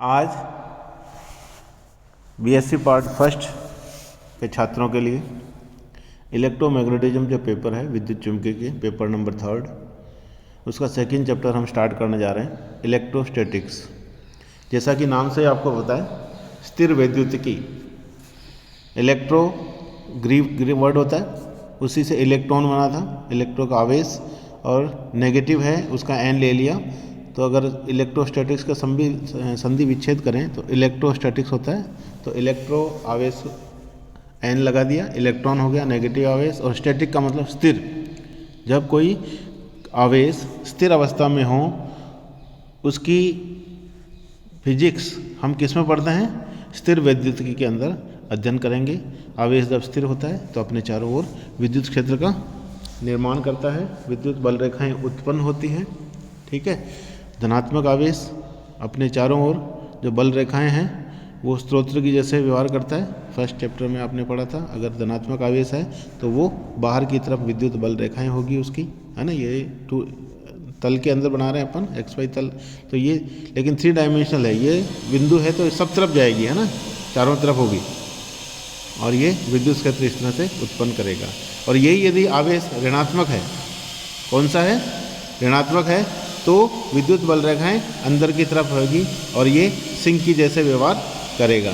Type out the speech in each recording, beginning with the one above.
आज BSc part first के छात्रों के लिए इलेक्ट्रोमैग्नेटिज्म जो पेपर है विद्युत चुम्बकीय पेपर नंबर 3 उसका सेकंड चैप्टर हम स्टार्ट करने जा रहे हैं इलेक्ट्रोस्टैटिक्स। जैसा कि नाम से आपको पता है स्थिर वैद्युतिकी, इलेक्ट्रो ग्रीक वर्ड होता है, उसी से इलेक्ट्रॉन बना था, इलेक्ट्रो का आवेश, और नेगेटिव है उसका एन ले लिया। तो अगर इलेक्ट्रोस्टैटिक्स का संधि विच्छेद करें तो इलेक्ट्रोस्टैटिक्स होता है। तो इलेक्ट्रो आवेश एन लगा दिया, इलेक्ट्रॉन हो गया नेगेटिव आवेश, और स्टैटिक का मतलब स्थिर। जब कोई आवेश स्थिर अवस्था में हो उसकी फिजिक्स हम किस में पढ़ते हैं? स्थिर वैद्युतिकी के अंदर अध्ययन करेंगे। आवेश जब स्थिर होता है तो अपने चारों ओर विद्युत क्षेत्र का निर्माण करता है, विद्युत बल रेखाएं उत्पन्न होती हैं। ठीक है, धनात्मक आवेश अपने चारों ओर जो बल रेखाएं हैं वो स्रोत की जैसे व्यवहार करता है। फर्स्ट चैप्टर में आपने पढ़ा था, अगर धनात्मक आवेश है तो वो बाहर की तरफ विद्युत बल रेखाएं होगी उसकी, है ना। ये तल के अंदर बना रहे हैं अपन एक्स वाई तल, तो ये लेकिन 3 डायमेंशनल है। ये बिंदु है तो सब तरफ जाएगी, है ना, चारों तरफ होगी, और ये विद्युत क्षेत्र इस तरह से उत्पन्न करेगा। और यही यदि आवेश ऋणात्मक है, कौन सा है? ऋणात्मक है, तो विद्युत बल रेखाएं अंदर की तरफ होगी और ये सिंक की जैसे व्यवहार करेगा।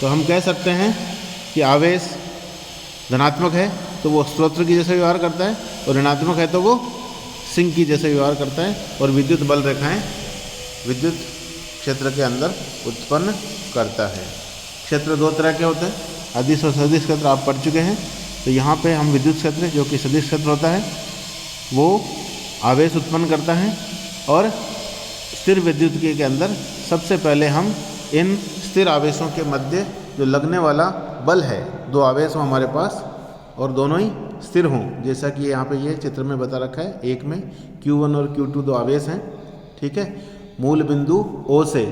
तो हम कह सकते हैं कि आवेश धनात्मक है तो वो स्रोत की जैसे व्यवहार करता है, और ऋणात्मक है तो वो सिंक की जैसे व्यवहार करता है, और विद्युत बल रेखाएं विद्युत क्षेत्र के अंदर उत्पन्न करता है। क्षेत्र 2 तरह के होते हैं, अदिश और सदिश क्षेत्र आप पढ़ चुके हैं। तो यहाँ पे हम विद्युत क्षेत्र जो कि सदिश क्षेत्र होता है वो आवेश उत्पन्न करता है, और स्थिर वैद्युतिकी के अंदर सबसे पहले हम इन स्थिर आवेशों के मध्य जो लगने वाला बल है, 2 आवेश हों हमारे पास और दोनों ही स्थिर हों, जैसा कि यहाँ पे ये चित्र में बता रखा है। एक में Q1 और Q2 2 आवेश हैं। ठीक है, मूल बिंदु O से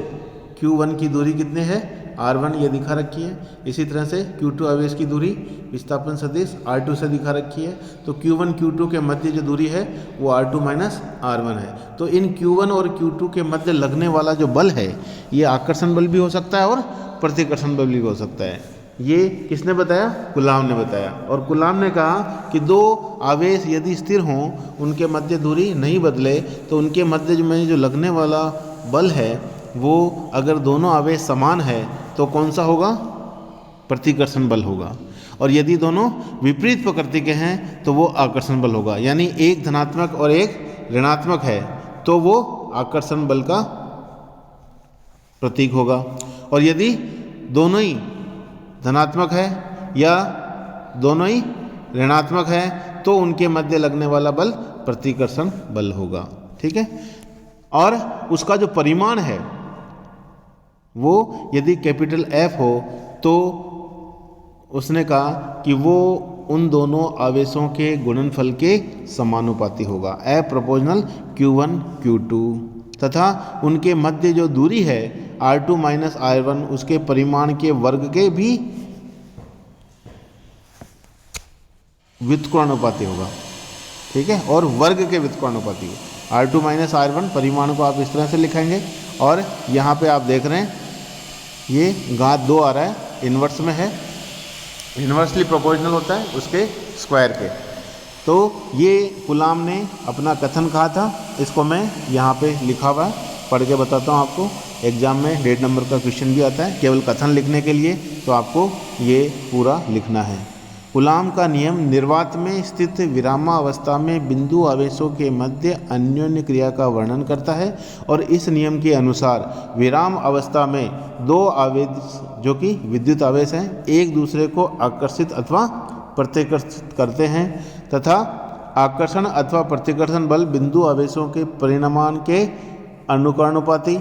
Q1 की दूरी कितनी है? R1 ये दिखा रखी है। इसी तरह से Q2 आवेश की दूरी विस्थापन सदिश R2 से दिखा रखी है। तो Q1 Q2 के मध्य जो दूरी है वो R2 माइनस R1 है। तो इन Q1 और Q2 के मध्य लगने वाला जो बल है ये आकर्षण बल भी हो सकता है और प्रतिकर्षण बल भी हो सकता है। ये किसने बताया? कुलाम ने बताया। और कुलाम ने कहा कि 2 आवेश यदि स्थिर हों, उनके मध्य दूरी नहीं बदले, तो उनके मध्य में जो लगने वाला बल है वो अगर दोनों आवेश समान है तो कौन सा होगा? प्रतिकर्षण बल होगा। और यदि दोनों विपरीत प्रकृति के हैं तो वो आकर्षण बल होगा। यानी एक धनात्मक और एक ऋणात्मक है तो वो आकर्षण बल का प्रतीक होगा। और यदि दोनों ही धनात्मक है या दोनों ही ऋणात्मक है तो उनके मध्य लगने वाला बल प्रतिकर्षण बल होगा। ठीक है, और उसका जो परिमाण है वो यदि कैपिटल F हो तो उसने कहा कि वो उन दोनों आवेशों के गुणनफल के समानुपाती होगा, ए प्रोपोर्शनल Q1 Q2, तथा उनके मध्य जो दूरी है R2 माइनस R1 उसके परिमाण के वर्ग के भी व्युत्क्रमानुपाती होगा। ठीक है, और वर्ग के व्युत्क्रमानुपाती। R2 माइनस R1 परिमाण को आप इस तरह से लिखेंगे, और यहाँ पे आप देख रहे हैं ये घात 2 आ रहा है, इन्वर्स में है, इन्वर्सली प्रोपोर्शनल होता है उसके स्क्वायर के। तो ये कुलाम ने अपना कथन कहा था, इसको मैं यहाँ पे लिखा हुआ है, पढ़ के बताता हूँ आपको। एग्जाम में 1.5 नंबर का क्वेश्चन भी आता है केवल कथन लिखने के लिए, तो आपको ये पूरा लिखना है। कुलाम का नियम निर्वात में स्थित विरामावस्था में बिंदु आवेशों के मध्य अन्योन्य क्रिया का वर्णन करता है, और इस नियम के अनुसार विराम अवस्था में 2 आवेश जो कि विद्युत आवेश हैं एक दूसरे को आकर्षित अथवा प्रतिकर्षित करते हैं, तथा आकर्षण अथवा प्रतिकर्षण बल बिंदु आवेशों के परिमाण के अनुकरणुपाती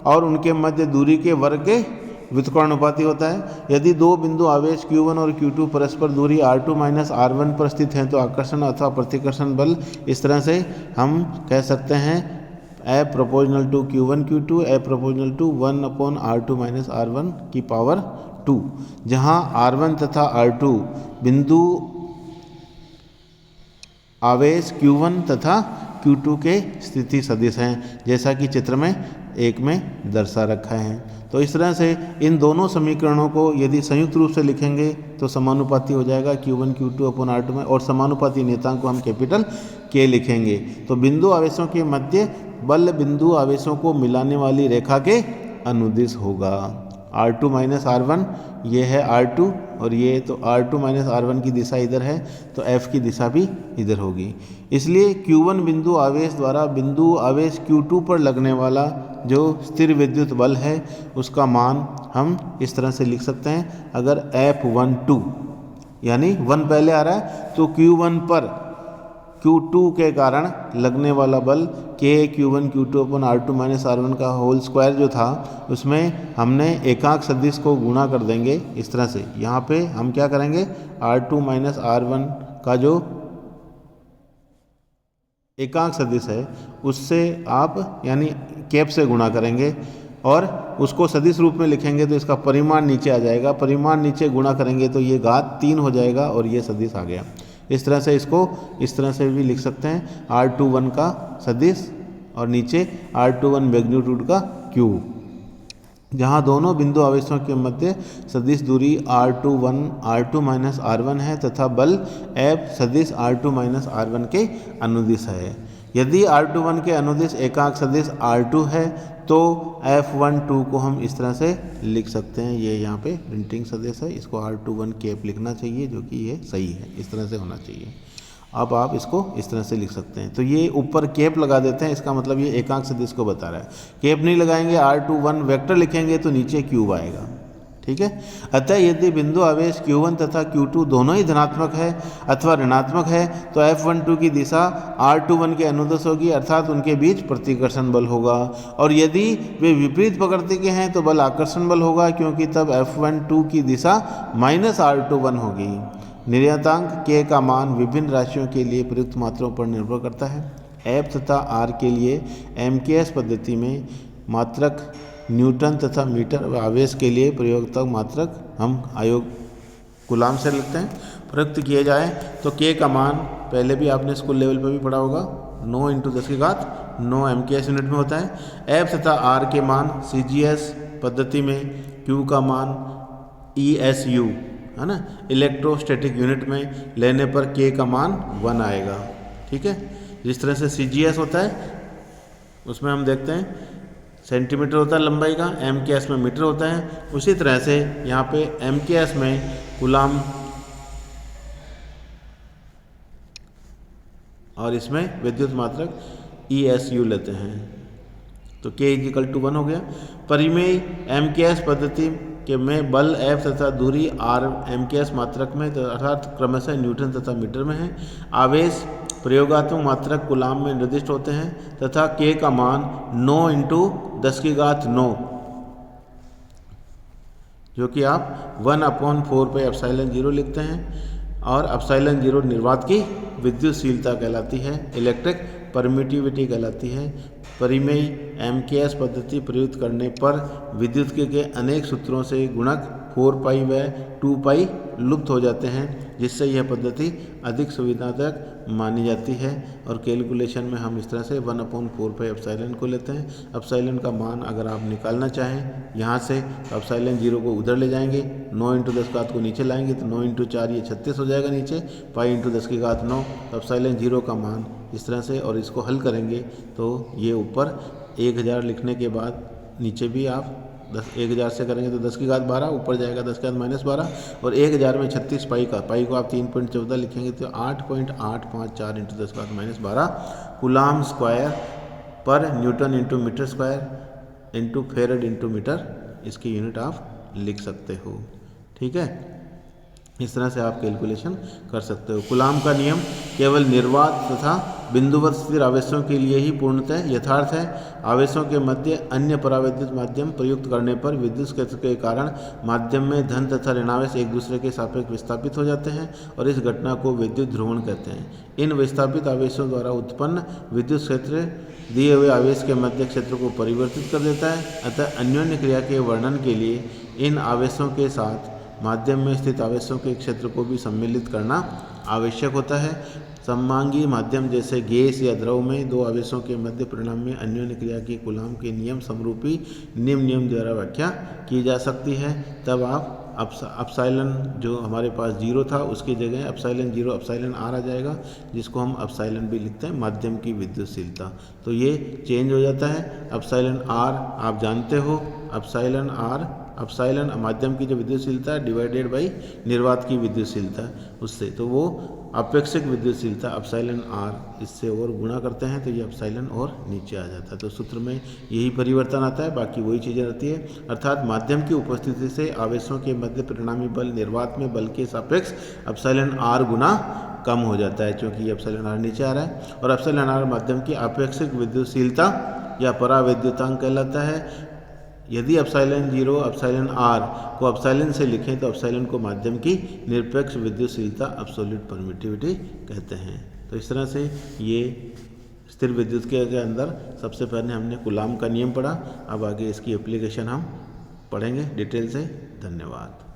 और उनके मध्य दूरी के वर्ग के व्युत्क्रमानुपाती होता है। यदि 2 बिंदु आवेश Q1 और Q2 परस्पर दूरी R2 माइनस R1 पर स्थित हैं तो आकर्षण अथवा प्रतिकर्षण बल इस तरह से हम कह सकते हैं A proportional to Q1 Q2 A proportional to 1/R2 minus R1 की पावर 2, जहाँ R1 तथा R2 बिंदु आवेश Q1 तथा Q2 के स्थिति सदिश हैं, जैसा कि चित्र में एक में दर्शा रखा है। तो इस तरह से इन दोनों समीकरणों को यदि संयुक्त रूप से लिखेंगे तो समानुपाती हो जाएगा Q1 Q2 अपॉन R2 में, और समानुपाती नियतांक को हम कैपिटल K लिखेंगे। तो बिंदु आवेशों के मध्य बल बिंदु आवेशों को मिलाने वाली रेखा के अनुदिश होगा। R2 माइनस R1 ये है R2 और ये तो R2 माइनस R1 की दिशा इधर है, तो F की दिशा भी इधर होगी। इसलिए Q1 बिंदु आवेश द्वारा बिंदु आवेश Q2 पर लगने वाला जो स्थिर विद्युत बल है उसका मान हम इस तरह से लिख सकते हैं। अगर F12 यानी 1 पहले आ रहा है तो Q1 पर Q2 के कारण लगने वाला बल K Q1 Q2 अपन R2 माइनस R1 का होल स्क्वायर जो था उसमें हमने एकांक सदिश को गुणा कर देंगे इस तरह से। यहाँ पे हम क्या करेंगे, R2 माइनस R1 का जो एकांक सदिश है उससे आप यानी कैप से गुणा करेंगे और उसको सदिश रूप में लिखेंगे तो इसका परिमाण नीचे आ जाएगा। परिमाण नीचे गुणा करेंगे तो ये घात 3 हो जाएगा और ये सदिश आ गया। इस तरह से इसको इस तरह से भी लिख सकते हैं, R21 का सदिश और नीचे R21 मैग्नीट्यूड का क्यूब, जहाँ दोनों बिंदु आवेशों के मध्य सदिश दूरी R21 R2 माइनस R1 है तथा बल F सदिश R2 माइनस R1 के अनुदिश है। यदि R21 के अनुदिश एकांक सदिश R2 है तो F12 को हम इस तरह से लिख सकते हैं। ये यहाँ पे प्रिंटिंग सदिश है, इसको R21 कैप लिखना चाहिए जो कि ये सही है, इस तरह से होना चाहिए। अब आप इसको इस तरह से लिख सकते हैं। तो ये ऊपर कैप लगा देते हैं, इसका मतलब ये एकांक सदिश को बता रहा है। कैप नहीं लगाएंगे, R21 वेक्टर लिखेंगे तो नीचे क्यूब आएगा। ठीक है। अतः यदि बिंदु आवेश Q1 तथा Q2 दोनों ही धनात्मक है अथवा ऋणात्मक है तो F12 की दिशा R21 के अनुदिश होगी, अर्थात उनके बीच प्रतिकर्षण बल होगा। और यदि वे विपरीत प्रकृति के हैं तो बल आकर्षण बल होगा, क्योंकि तब F12 की दिशा माइनस R21 होगी। निर्यातांक K का मान विभिन्न राशियों के लिए प्रयुक्त मात्राओं पर निर्भर करता है। F तथा R के लिए MKS पद्धति में मात्रक न्यूटन तथा मीटर आवेश के लिए प्रयोगात्मक मात्रक हम आयोग कूलाम से लिखते हैं। प्रयुक्त किए जाए तो K का मान पहले भी आपने स्कूल लेवल पर भी पढ़ा होगा, 9 × 10⁹ MKS यूनिट में होता है। F तथा R के मान CGS पद्धति में Q का मान ESU है ना, इलेक्ट्रोस्टैटिक यूनिट में लेने पर K का मान 1 आएगा। ठीक है। जिस तरह से CGS होता है उसमें हम देखते हैं सेंटीमीटर होता है लंबाई का, MKS में मीटर होता है। उसी तरह से यहाँ पे MKS में कूलाम और इसमें विद्युत मात्रक ESU लेते हैं। तो K = 1 हो गया। परिमेय MKS पद्धति के में बल F तथा दूरी R MKS मात्रक में अर्थात क्रमशः न्यूटन तथा मीटर में है। आवेश प्रयोगात्मक मात्रक कूलाम में निर्दिष्ट होते हैं तथा K का मान 9 × 10⁹ जो कि आप 1/4πε0 लिखते हैं। और ε0 निर्वात की विद्युतशीलता कहलाती है, इलेक्ट्रिक परमिटिविटी कहलाती है। परिमेय MKS पद्धति प्रयुक्त करने पर विद्युत के अनेक सूत्रों से गुणक 4π व 2π लुप्त हो जाते हैं, जिससे यह पद्धति अधिक सुविधाजनक मानी जाती है। और कैलकुलेशन में हम इस तरह से 1/4πε को लेते हैं। एप्सिलॉन का मान अगर आप निकालना चाहें यहाँ से तो ε0 को उधर ले जाएंगे, 9 × 10 को नीचे लाएंगे तो 9 × 4 ये 36 हो जाएगा नीचे, π × 10⁹ तो ε0 का मान इस तरह से। और इसको हल करेंगे तो ये ऊपर 1000 लिखने के बाद नीचे भी आप 1000 से करेंगे तो 10⁻12 ऊपर जाएगा 10⁻−12 और 1000 में 36 पाई को आप 3.14 लिखेंगे तो 8.854 × 10⁻12 कूलाम स्क्वायर पर न्यूटन × मीटर स्क्वायर × फेरेड × मीटर इसकी यूनिट आप लिख सकते हो। ठीक है। इस तरह से आप कैलकुलेशन कर सकते हो। कूलाम का नियम केवल निर्वात तथा बिंदुवत स्थिर आवेशों के लिए ही पूर्णतः यथार्थ है। आवेशों के मध्य अन्य परावैद्युत माध्यम प्रयुक्त करने पर विद्युत क्षेत्र के कारण माध्यम में धन तथा ऋणावेश एक दूसरे के सापेक्ष विस्थापित हो जाते हैं और इस घटना को विद्युत ध्रुवण कहते हैं। इन विस्थापित आवेशों द्वारा उत्पन्न विद्युत क्षेत्र दिए हुए आवेश के मध्य क्षेत्र को परिवर्तित कर देता है। अतः अन्योन्य क्रिया के वर्णन के लिए इन आवेशों के साथ माध्यम में स्थित आवेशों के क्षेत्र को भी सम्मिलित करना आवश्यक होता है। सममांगी माध्यम जैसे गैस या द्रव में दो आवेशों के मध्य परिणाम में अन्योन्य क्रिया की कूलाम के नियम समरूपी निम्न नियम द्वारा व्याख्या की जा सकती है। तब आप अपसाइलन जो हमारे पास जीरो था उसकी जगह अपसाइलन जीरो अपसाइलन आर आ जाएगा, जिसको हम अपसाइलन भी लिखते हैं माध्यम की विद्युतशीलता। तो ये चेंज हो जाता है। अपसाइलन आर आप जानते हो, अपसाइलन आर अपसाइलन माध्यम की जो विद्युतशीलता डिवाइडेड बाई निर्वात की विद्युतशीलता उससे, तो वो अपेक्षिक विद्युतशीलता अपसाइलन आर इससे और गुणा करते हैं तो ये अपसाइलन और नीचे आ जाता है। तो सूत्र में यही परिवर्तन आता है, बाकी वही चीज़ें रहती है। अर्थात माध्यम की उपस्थिति से आवेशों के मध्य परिणामी बल निर्वात में बल के सापेक्ष अपसाइलन आर गुना कम हो जाता है, क्योंकि अपसाइलन आर नीचे आ रहा है। और अपसाइलन आर माध्यम की अपेक्षिक विद्युतशीलता या पराविद्युतांक कहलाता है। यदि अपसाइलन जीरो अपसाइलन आर को अपसाइलन से लिखें तो अपसाइलन को माध्यम की निरपेक्ष विद्युतशीलता एब्सोल्यूट परमिटिविटी कहते हैं। तो इस तरह से ये स्थिर विद्युत के अंदर सबसे पहले हमने कूलाम का नियम पढ़ा। अब आगे इसकी एप्लीकेशन हम पढ़ेंगे डिटेल से। धन्यवाद।